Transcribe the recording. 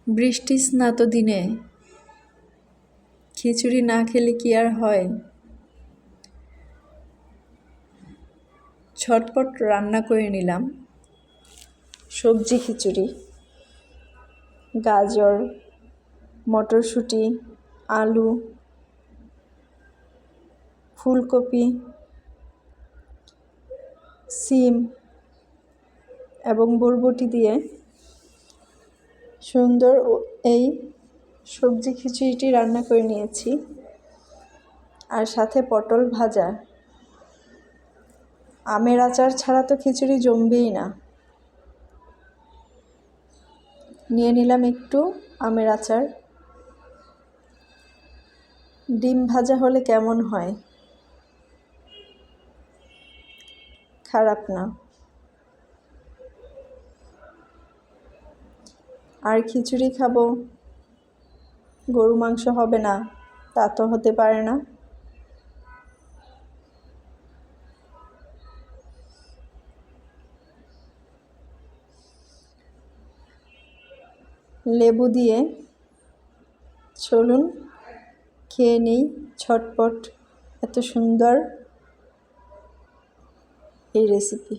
বৃষ্টি স্নাত দিনে খিচুড়ি না খেলে কি আর হয়। ঝটপট রান্না করে নিলাম সবজি খিচুড়ি। গাজর, মটরশুঁটি, আলু, ফুলকপি, সিম এবং বরবটি দিয়ে সুন্দর এই সবজি খিচুড়িটি রান্না করে নিয়েছি। আর সাথে পটল ভাজা। আমের আচার ছাড়া তো খিচুড়ি জমবেই না। নিয়ে নিলাম একটু আমের আচার। ডিম ভাজা হলে কেমন হয়? খারাপ না। আর খিচুড়ি খাবো, গরু মাংস হবে না তা তো হতে পারে না। লেবু দিয়ে চলুন খেয়ে নেই ঝটপট এত সুন্দর এই রেসিপি।